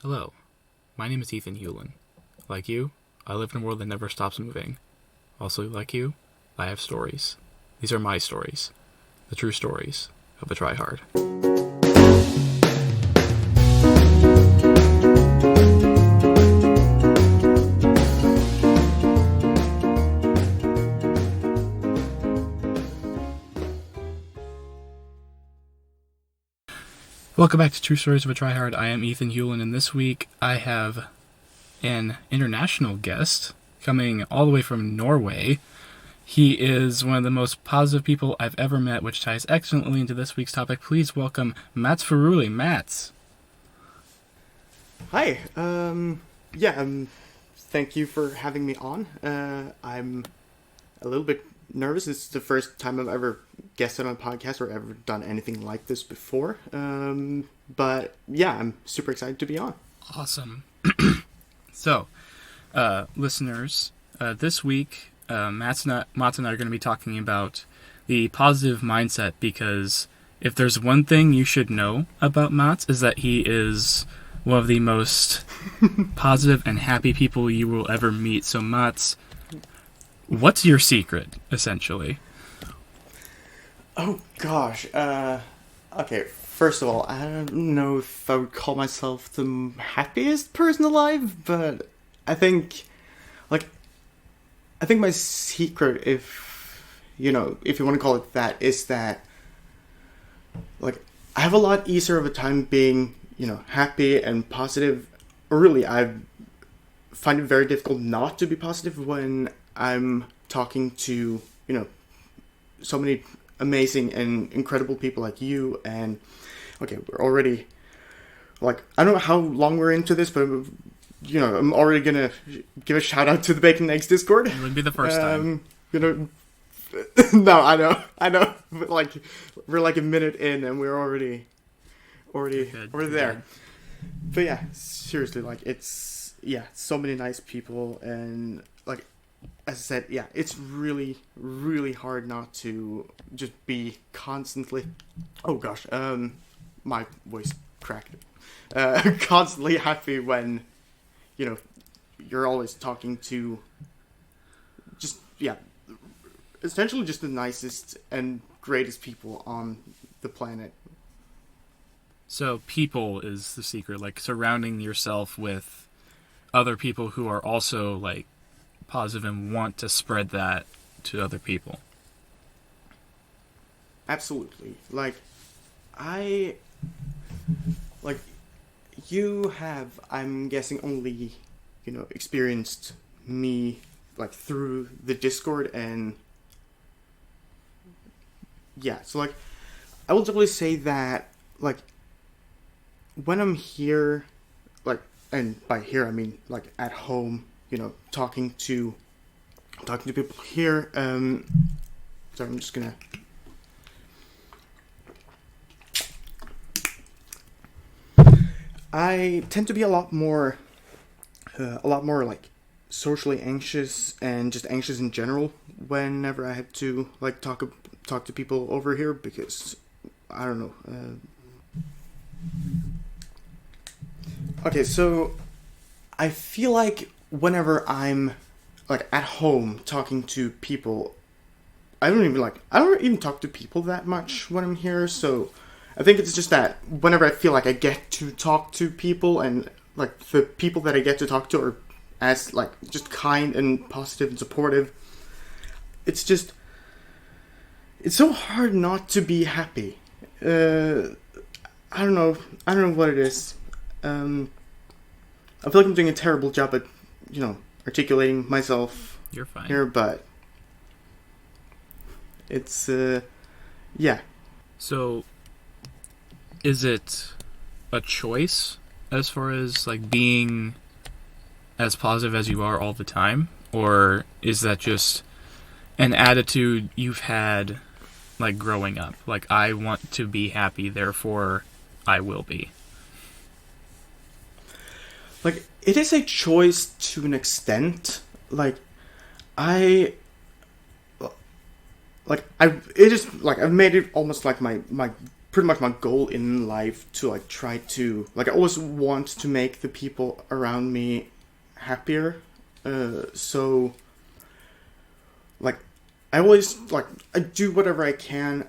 Hello, my name is Ethan Hewlin. Like you, I live in a world that never stops moving. Also, like you, I have stories. These are my stories. The true stories of a tryhard. Welcome back to True Stories of a Tryhard. I am Ethan Hewlin, and this week I have an international guest coming all the way from Norway. He is one of the most positive people I've ever met, which ties excellently into this week's topic. Please welcome Mats Furuli. Mats. Hi. Thank you for having me on. I'm a little bit nervous. This is the first time I've ever guested on a podcast or ever done anything like this before. But yeah, I'm super excited to be on. Awesome. So, listeners, this week, Mats and I are going to be talking about the positive mindset, because if there's one thing you should know about Mats, is that he is one of the most positive and happy people you will ever meet. So, Mats, what's your secret, essentially? Oh gosh. Okay, first of all, I don't know if I would call myself the happiest person alive, but I think my secret, if you want to call it that, is that I have a lot easier of a time being, happy and positive. Or really, I find it very difficult not to be positive when I'm talking to, so many amazing and incredible people like you. And okay, we're already, I don't know how long we're into this, but I'm already gonna give a shout out to the Bacon and Eggs Discord. It wouldn't be the first time. No, I know, but we're a minute in and we're already there. But yeah, seriously, it's so many nice people, and as I said, it's really, really hard not to just be constantly, oh gosh, my voice cracked, constantly happy when, you're always talking to essentially just the nicest and greatest people on the planet. So people is the secret, surrounding yourself with other people who are also, positive and want to spread that to other people. Absolutely. You have, I'm guessing, only, experienced me, through the Discord, and so, I will definitely say that, when I'm here, and by here I mean, at home, talking to people here, so I'm just gonna, I tend to be a lot more socially anxious and just anxious in general whenever I have to talk to people over here, because I don't know. Okay, so I feel like whenever I'm at home talking to people, I don't even talk to people that much when I'm here. So I think it's just that whenever I feel like I get to talk to people, and the people that I get to talk to are as just kind and positive and supportive, it's so hard not to be happy. I don't know what it is. I feel like I'm doing a terrible job at, articulating myself. You're fine here, but it's, yeah. So, is it a choice as far as, being as positive as you are all the time? Or is that just an attitude you've had, growing up? I want to be happy, therefore I will be. It is a choice to an extent. I've made it almost my pretty much my goal in life to like try to like I always want to make the people around me happier. So like I always like I do whatever I can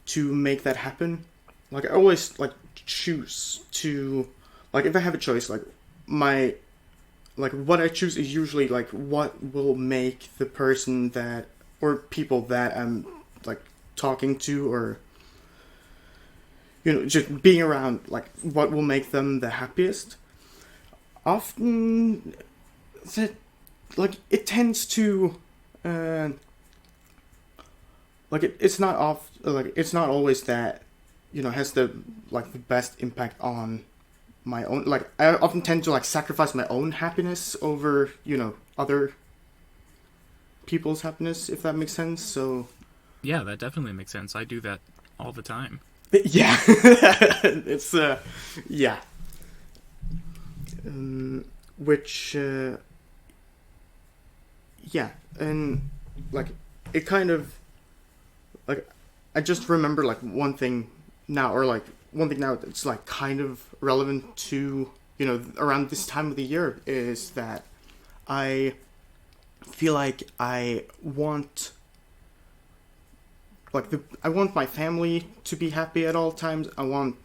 to make that happen. Like I always like choose to like if I have a choice, like my like what I choose is usually like what will make the person that or people that I'm like talking to or just being around, like what will make them the happiest. Often that like it tends to like it's not off like it's not always that has the like the best impact on my own. Like I often tend to like sacrifice my own happiness over other people's happiness, if that makes sense. So yeah, that definitely makes sense. I do that all the time. Yeah. It's yeah. Which yeah, and like it kind of like I just remember like one thing now that's like kind of relevant to around this time of the year is that I feel like I want my family to be happy at all times. I want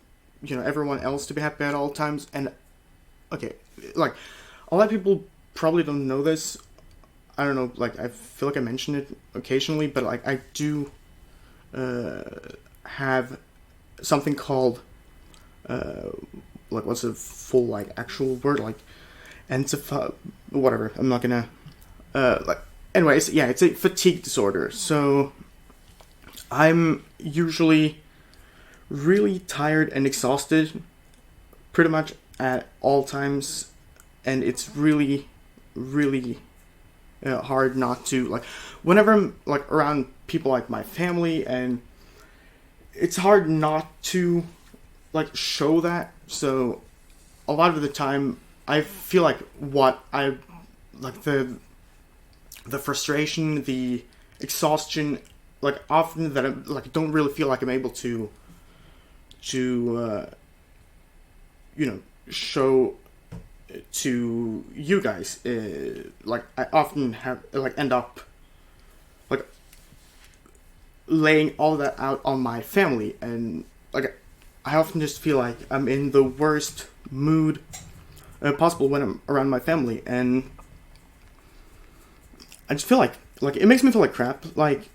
everyone else to be happy at all times. And okay, like a lot of people probably don't know this. I don't know, like I feel like I mention it occasionally, but like I do have something called like what's a full like actual word, like whatever. I'm not gonna like anyways, yeah, it's a fatigue disorder. So I'm usually really tired and exhausted pretty much at all times, and it's really really hard not to, like whenever I'm like around people like my family, and it's hard not to like show that. So a lot of the time I feel like what I like the frustration, the exhaustion, like often that I like don't really feel like I'm able to show to you guys. Like I often have like end up like laying all that out on my family, and like I often just feel like I'm in the worst mood possible when I'm around my family, and I just feel like it makes me feel like crap. Like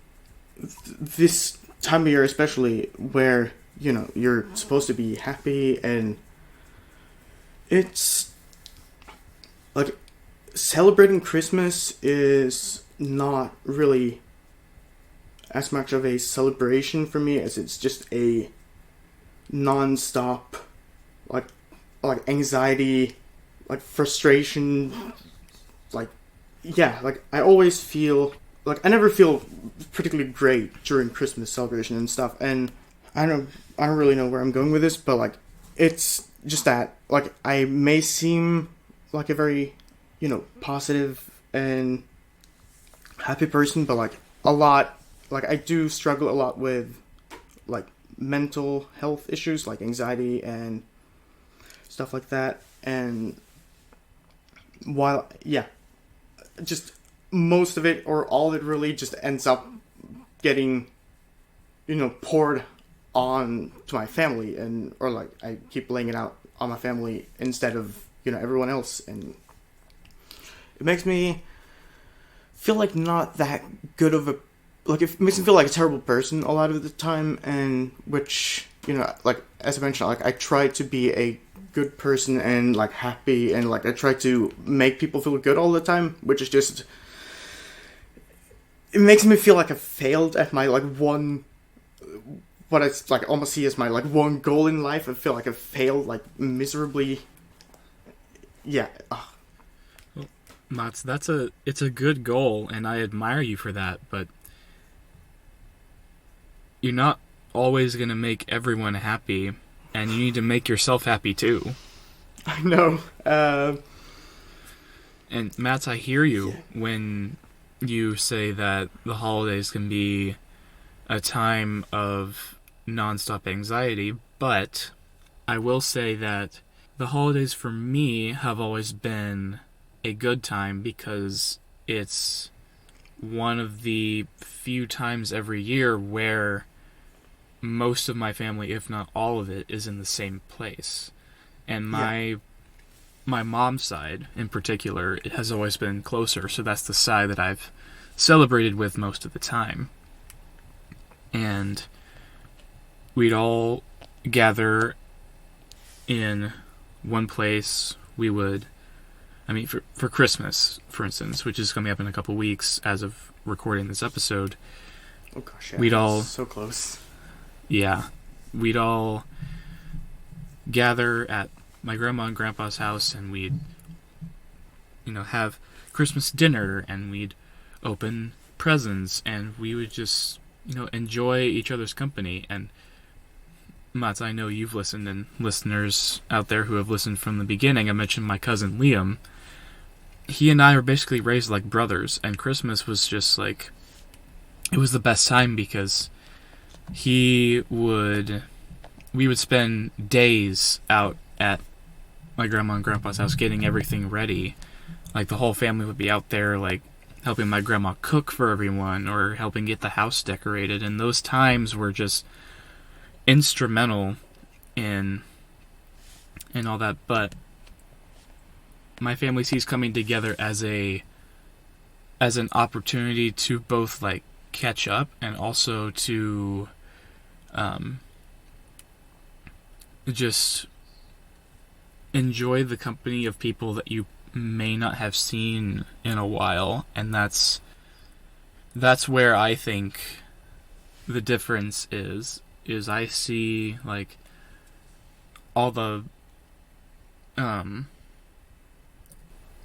this time of year, especially where you're supposed to be happy, and it's like celebrating Christmas is not really as much of a celebration for me as it's just a non-stop like anxiety, like frustration, like yeah, like I always feel like I never feel particularly great during Christmas celebration and stuff. And I don't really know where I'm going with this, but like it's just that like I may seem like a very positive and happy person, but like a lot like I do struggle a lot with like mental health issues like anxiety and stuff like that. And while yeah, just most of it or all of it really just ends up getting poured on to my family, and or like I keep laying it out on my family instead of everyone else, and it makes me feel like not that good of a like it makes me feel like a terrible person a lot of the time. And which like as I mentioned, like I try to be a good person and like happy, and like I try to make people feel good all the time, which is just it makes me feel like I failed at my like one what I like almost see as my like one goal in life. I feel like I failed like miserably. Yeah. Well, Mats, it's a good goal, and I admire you for that, but you're not always gonna make everyone happy, and you need to make yourself happy too. I know. And Mats, I hear you when you say that the holidays can be a time of nonstop anxiety, but I will say that the holidays for me have always been a good time because it's one of the few times every year where most of my family, if not all of it, is in the same place. And my mom's side, in particular, it has always been closer, so that's the side that I've celebrated with most of the time. And we'd all gather in one place. We would, for Christmas, for instance, which is coming up in a couple weeks as of recording this episode. Oh gosh, yeah. We'd all... So close. Yeah. We'd all gather at my grandma and grandpa's house, and we'd, have Christmas dinner, and we'd open presents, and we would just, enjoy each other's company. And Mats, I know you've listened, and listeners out there who have listened from the beginning, I mentioned my cousin Liam. He and I were basically raised like brothers, and Christmas was just like, it was the best time because we would spend days out at my grandma and grandpa's house getting everything ready. Like, the whole family would be out there, like, helping my grandma cook for everyone or helping get the house decorated. And those times were just instrumental in all that. But my family sees coming together as an opportunity to both, like, catch up and also to just enjoy the company of people that you may not have seen in a while. And that's where I think the difference is I see, like, all the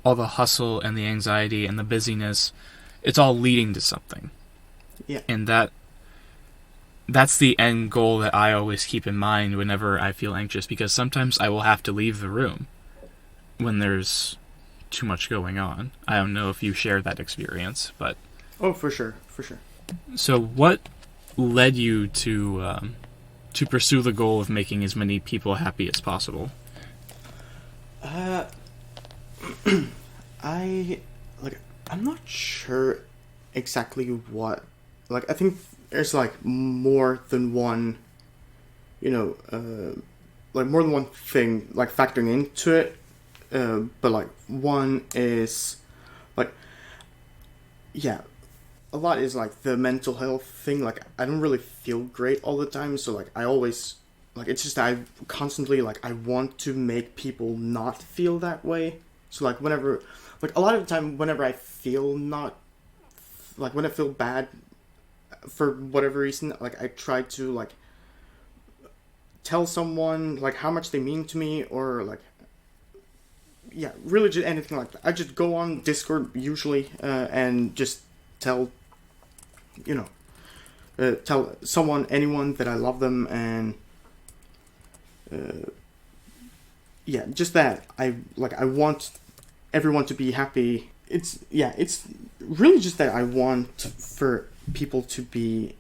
hustle and the anxiety and the busyness, it's all leading to something. Yeah. And that's the end goal that I always keep in mind whenever I feel anxious, because sometimes I will have to leave the room when there's too much going on. I don't know if you share that experience, but... Oh, for sure. So what led you to pursue the goal of making as many people happy as possible? I'm not sure exactly what... Like, I think there's, like, more than one, more than one thing, like, factoring into it. But, like, one is, like, yeah, a lot is, like, the mental health thing. Like, I don't really feel great all the time, so, like, I always, like, it's just I constantly, like, I want to make people not feel that way. So, like, whenever, like, a lot of the time, whenever I feel not, like, when I feel bad, for whatever reason, like, I try to, like, tell someone, like, how much they mean to me, or, like, yeah, really just anything like that. I just go on Discord, usually, and just tell someone, anyone, that I love them, and, yeah, just that. I want everyone to be happy. It's really just that I want for people to be,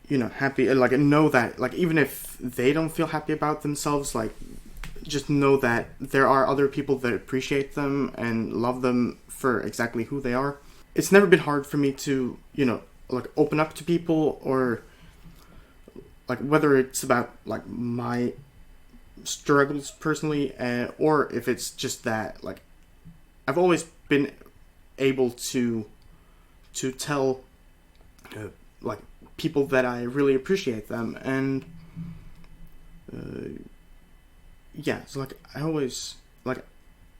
happy, and, like, know that, like, even if they don't feel happy about themselves, like, just know that there are other people that appreciate them and love them for exactly who they are. It's never been hard for me to, like, open up to people, or, like, whether it's about, like, my struggles personally, or if it's just that, like, I've always been able to tell, like, people that I really appreciate them, and yeah, so, like, I always, like,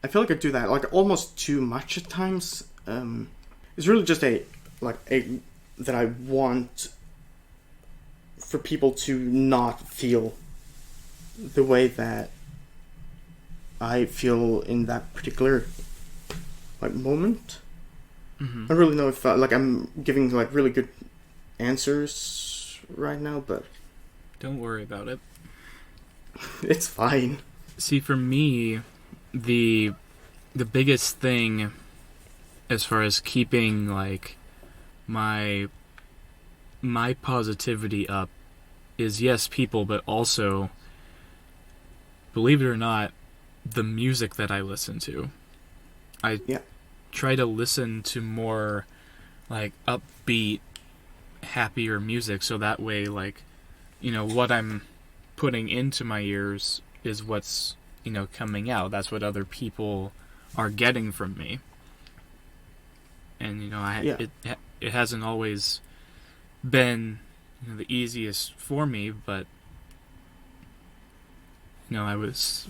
I feel like I do that, like, almost too much at times. It's really just that I want for people to not feel the way that I feel in that particular, like, moment. Mm-hmm. I don't really know if I'm giving, like, really good answers right now, but don't worry about it. It's fine. See, for me, the biggest thing as far as keeping, like, my positivity up is, yes, people, but also, believe it or not, the music that I listen to. I try to listen to more like upbeat, happier music, so that way, like, what I'm putting into my ears is what's, coming out. That's what other people are getting from me. And, it hasn't always been the easiest for me, but when I was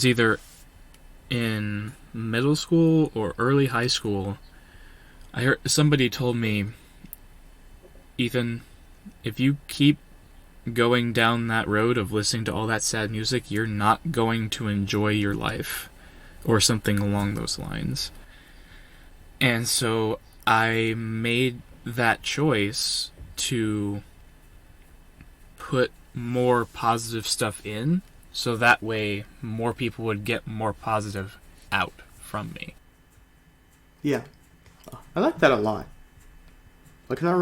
either in middle school or early high school, I heard somebody told me, Ethan, if you keep going down that road of listening to all that sad music, you're not going to enjoy your life, or something along those lines. And so I made that choice to put more positive stuff in, so that way more people would get more positive out from me. Yeah. I like that a lot. Like, I've not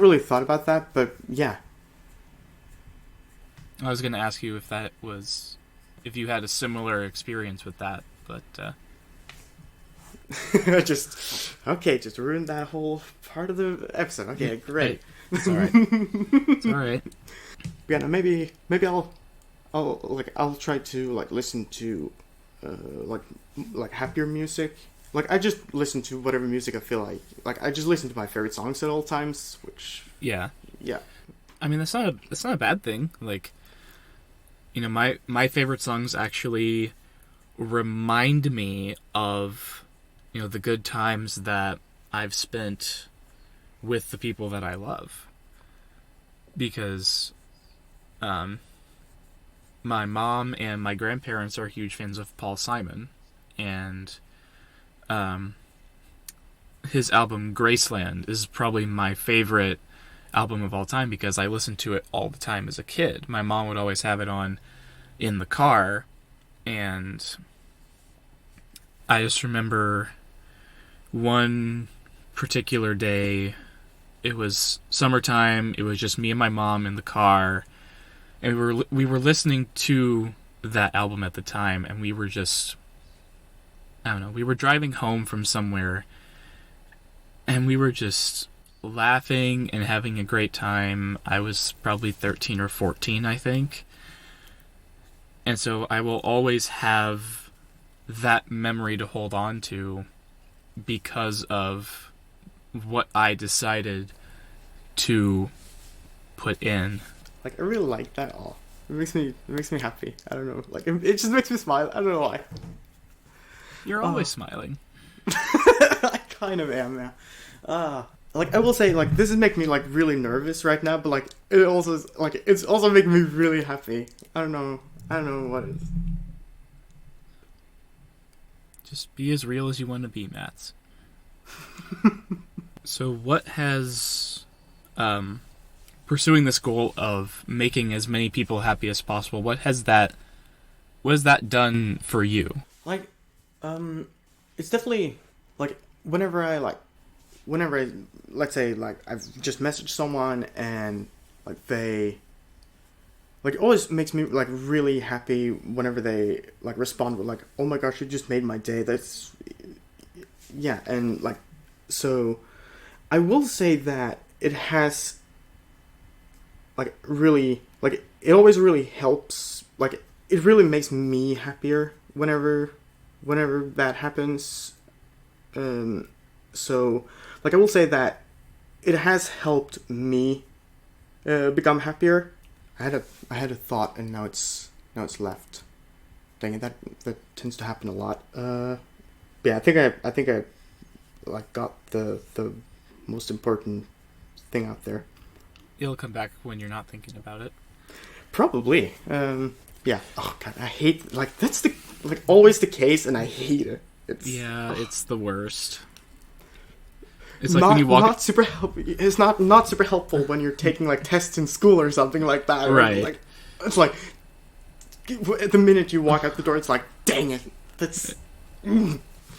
really thought about that, but yeah. I was going to ask you if you had a similar experience with that, but just ruined that whole part of the episode. Okay, great. Hey, it's alright. It's alright. Yeah, no, maybe I'll try to like listen to like happier music. Like, I just listen to whatever music I feel like. Like, I just listen to my favorite songs at all times, which yeah. I mean, that's not a bad thing. Like, my favorite songs actually remind me of the good times that I've spent with the people that I love. Because my mom and my grandparents are huge fans of Paul Simon, and his album Graceland is probably my favorite album of all time, because I listened to it all the time as a kid. My mom would always have it on in the car, and I just remember one particular day. It was summertime. It was just me and my mom in the car, and we were listening to that album at the time, and we were just, I don't know, we were driving home from somewhere, and we were just laughing and having a great time. I was probably 13 or 14, I think. And so I will always have that memory to hold on to because of what I decided to put in. Like, I really like that all. It makes me happy. I don't know. Like, it just makes me smile. I don't know why. You're always smiling. I kind of am, yeah. Like, I will say, like, this is making me, like, really nervous right now, but, like, it's also making me really happy. I don't know what it is. Just be as real as you want to be, Mats. So what has pursuing this goal of making as many people happy as possible, what has that done for you? Like, it's definitely, like, whenever I, let's say, like, I've just messaged someone and, like, they, like, it always makes me, like, really happy whenever they, like, respond with, like, oh my gosh, you just made my day. That's, yeah, and, like, so I will say that it has, like, really, like, it always really helps, like, it really makes me happier whenever that happens. So, like, I will say that it has helped me become happier. I had a thought, and now it's left. Dang it, that tends to happen a lot. Yeah, I think I like got the most important thing out there. It'll come back when you're not thinking about it. Probably. Yeah. Oh god, I hate, like, that's always the case, and I hate it. It's the worst. It's like when you walk. It's not super helpful when you're taking, like, tests in school or something like that. Right. Like, it's like the minute you walk out the door, it's like, dang it, that's.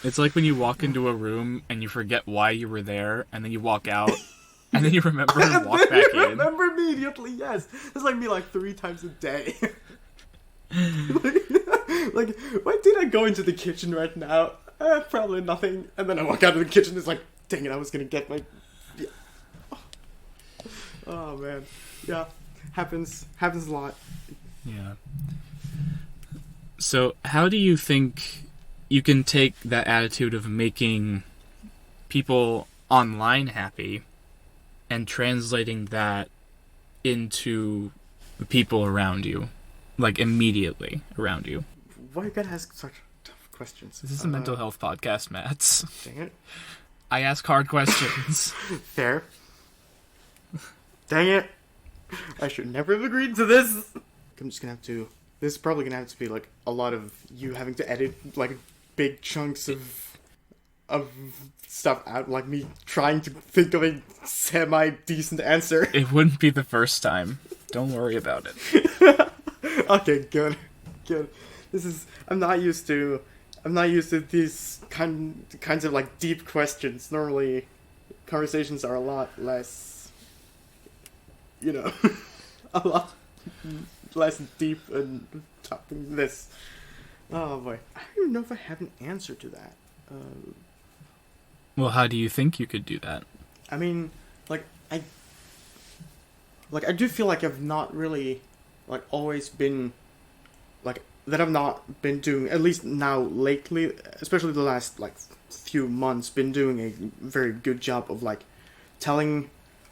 It's like when you walk into a room and you forget why you were there, and then you walk out, And then you remember and walk back in. Remember immediately, yes. It's like me like 3 times a day. like, why did I go into the kitchen right now? Probably nothing. And then I walk out of the kitchen, it's like, dang it, I was gonna get my... Yeah. Oh, man. Yeah. Happens a lot. Yeah. So, how do you think you can take that attitude of making people online happy and translating that into the people around you, like immediately around you? Why you gotta ask such tough questions? This is a mental health podcast, Matt. Dang it. I ask hard questions. Fair. Dang it. I should never have agreed to this. I'm just gonna have to... This is probably gonna have to be like a lot of you having to edit like big chunks of stuff out, like me trying to think of a semi-decent answer. It wouldn't be the first time. Don't worry about it. Okay, good. I'm not used to these kinds of like deep questions. Normally, conversations are a lot less, a lot less deep and topping than this. Oh boy, I don't even know if I have an answer to that. Well, how do you think you could do that? I mean, I do feel like I've not really, always been, that I've not been doing, at least now lately, especially the last, few months, been doing a very good job of, telling,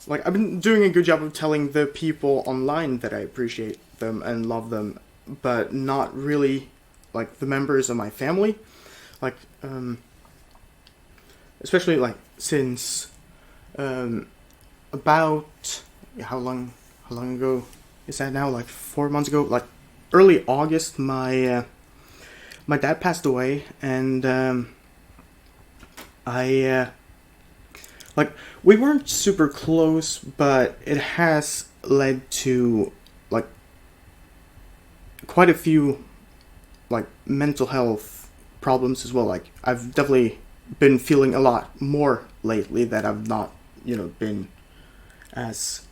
I've been doing a good job of telling the people online that I appreciate them and love them, but not really, the members of my family. Especially, since, about, how long ago is that now? 4 months ago? Early August, my dad passed away, and, we weren't super close, but it has led to, quite a few, mental health problems as well. I've definitely been feeling a lot more lately that I've not, been as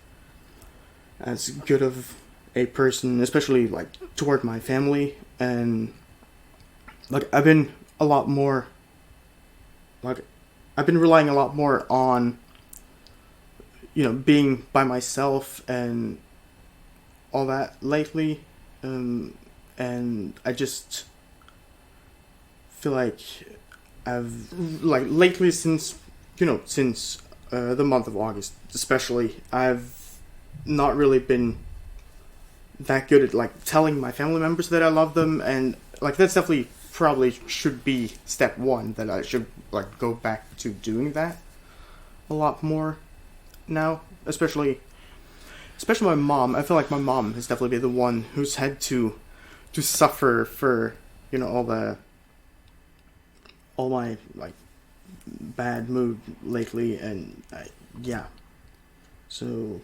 good of a person, especially, toward my family, and, I've been a lot more, I've been relying a lot more on, being by myself and all that lately, and I just feel like I've, lately since the month of August especially, I've not really been that good at, telling my family members that I love them, and, that's definitely probably should be step one, that I should, go back to doing that a lot more now, especially my mom. I feel like my mom has definitely been the one who's had to suffer for, all my, bad mood lately, and, yeah. So...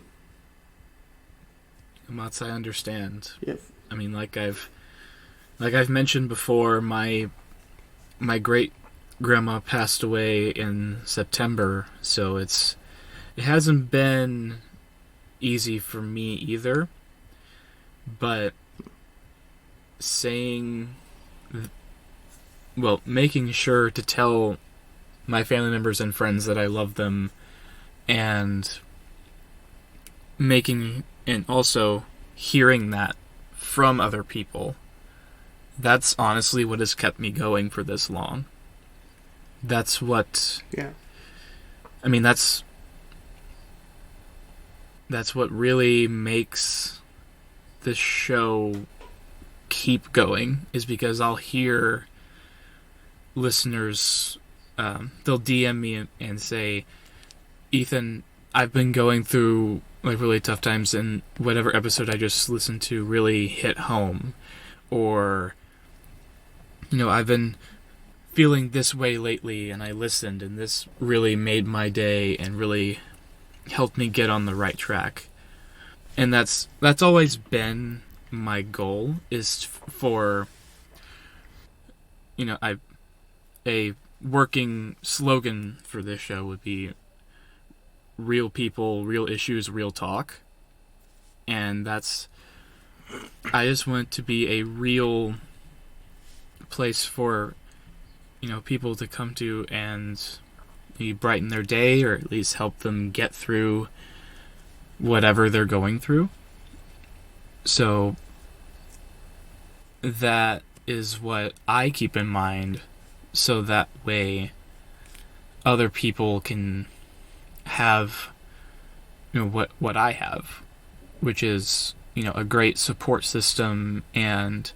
Mats, I understand. Yep. I mean, like I've mentioned before, my great grandma passed away in September, so it hasn't been easy for me either. But making sure to tell my family members and friends that I love them, and also hearing that from other people, that's honestly what has kept me going for this long. That's what... Yeah. I mean, that's what really makes this show keep going, is because I'll hear listeners, they'll DM me and say, Ethan, I've been going through really tough times, and whatever episode I just listened to really hit home, or I've been feeling this way lately and I listened and this really made my day and really helped me get on the right track. And that's always been my goal, is for a working slogan for this show would be real people, real issues, real talk. And I just want it to be a real place for, people to come to and maybe brighten their day, or at least help them get through whatever they're going through. So that is what I keep in mind, so that way other people can have what I have, which is a great support system and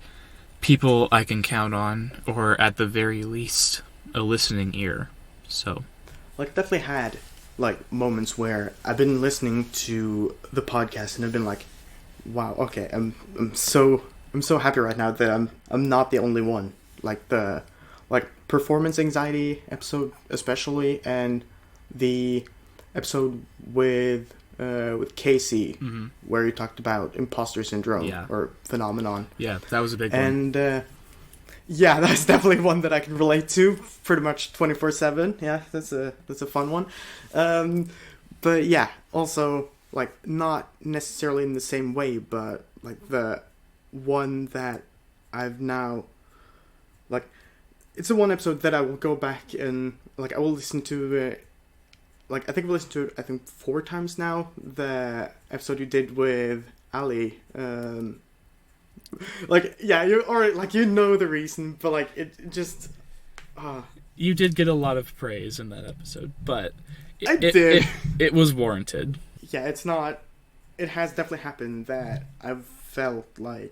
people I can count on, or at the very least a listening ear. So definitely had moments where I've been listening to the podcast and I've been like, wow, okay, I'm so happy right now that I'm not the only one. The performance anxiety episode especially, and the episode with Casey, mm-hmm. where he talked about imposter syndrome or phenomenon. Yeah, that was a big one. And that's definitely one that I can relate to pretty much 24/7. Yeah, that's a fun one. But yeah, also not necessarily in the same way, but the one that I've now it's the one episode that I will go back and I will listen to. I think I've listened to it 4 times now. The episode you did with Ali. You already you know the reason, but it just. You did get a lot of praise in that episode, but I did. It was warranted. Yeah, it's not. It has definitely happened that I've felt I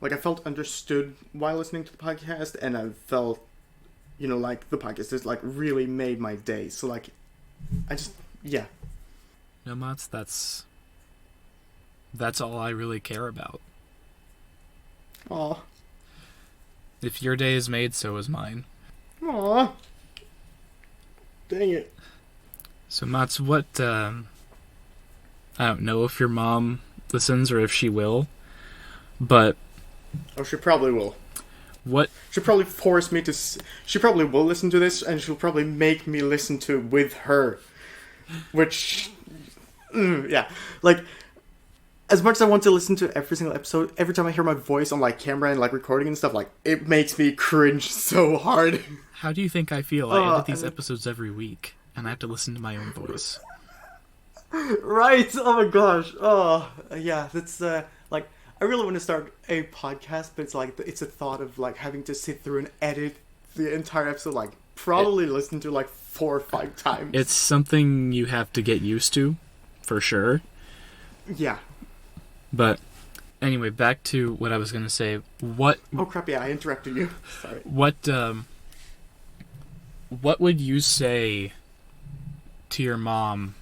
felt understood while listening to the podcast, and I felt, the podcast has really made my day. So I just, yeah. No, Mats, that's all I really care about. Aw. If your day is made, so is mine. Aw. Dang it. So, Mats, what, I don't know if your mom listens or if she will, but... Oh, she probably will. What? She'll probably force me to... She probably will listen to this, and she'll probably make me listen to it with her. Which... yeah. As much as I want to listen to every single episode, every time I hear my voice on camera and recording and stuff, it makes me cringe so hard. How do you think I feel? I edit these episodes every week, and I have to listen to my own voice. Right! Oh my gosh. Oh, yeah, that's, I really want to start a podcast, but it's a thought of, having to sit through and edit the entire episode, probably listen to, 4 or 5 times. It's something you have to get used to, for sure. Yeah. But, anyway, back to what I was going to say. What... Oh, crap, yeah, I interrupted you. Sorry. What would you say to your mom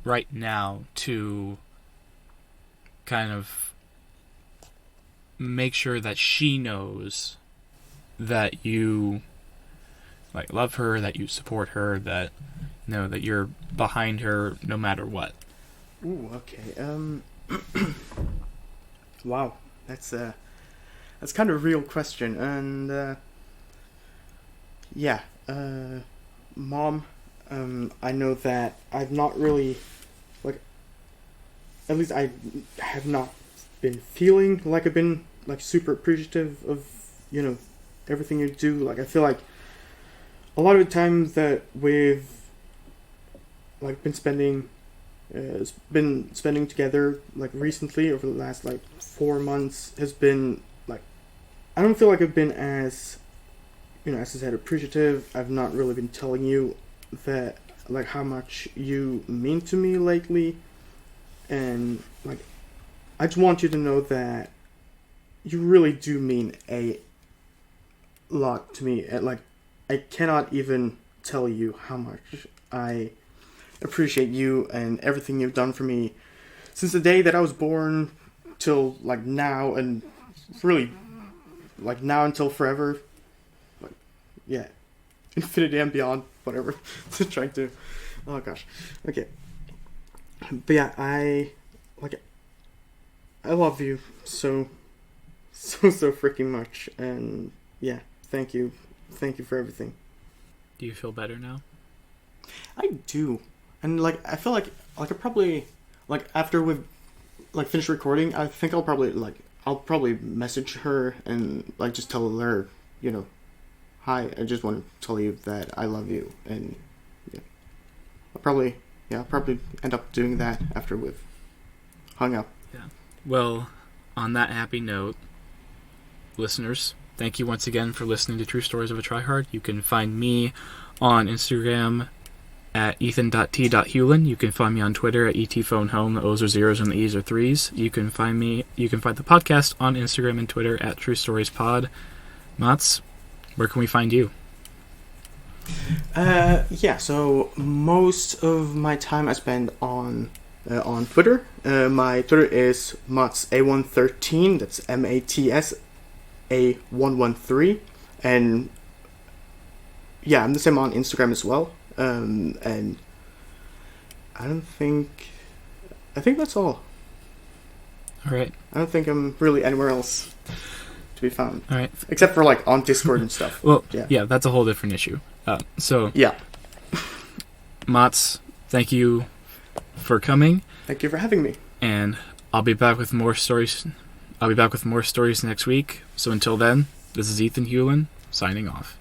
right now to kind of make sure that she knows that you love her, that you support her, that that you're behind her no matter what? Ooh, okay. Wow, that's kind of a real question, and yeah, Mom, I know that I've not really at least I have not been feeling like I've been super appreciative of everything you do. I feel like a lot of the time that we've been spending together recently over the last 4 months has been I don't feel like I've been as as I said, appreciative. I've not really been telling you that how much you mean to me lately, and I just want you to know that you really do mean a lot to me. I cannot even tell you how much I appreciate you and everything you've done for me since the day that I was born till now, and really now until forever. Yeah, infinity and beyond, whatever. Trying to, oh gosh, okay. But yeah, I love you so freaking much, and yeah, thank you for everything. Do you feel better now? I do. And like I feel like I probably like after we've like finished recording, I think I'll probably message her and like just tell her, you know, hi, I just want to tell you that I love you, and yeah, I'll probably end up doing that after we've hung up. Yeah. Well, on that happy note, listeners, thank you once again for listening to True Stories of a Tryhard. You can find me on Instagram at ethan.t.hewlin. You can find me on Twitter at etphoneHome. The O's are zeros and the E's are threes. You can find the podcast on Instagram and Twitter at True Stories Pod. Mats, where can we find you? So most of my time I spend on Twitter. My Twitter is MatsA113. That's MatsA113. And yeah, I'm the same on Instagram as well. And I think that's all. All right. I don't think I'm really anywhere else to be found. All right. Except for like on Discord and stuff. Well, yeah, that's a whole different issue. Yeah. Mats, thank you for coming. Thank you for having me. And I'll be back with more stories. Next week. So until then, this is Ethan Hewlin signing off.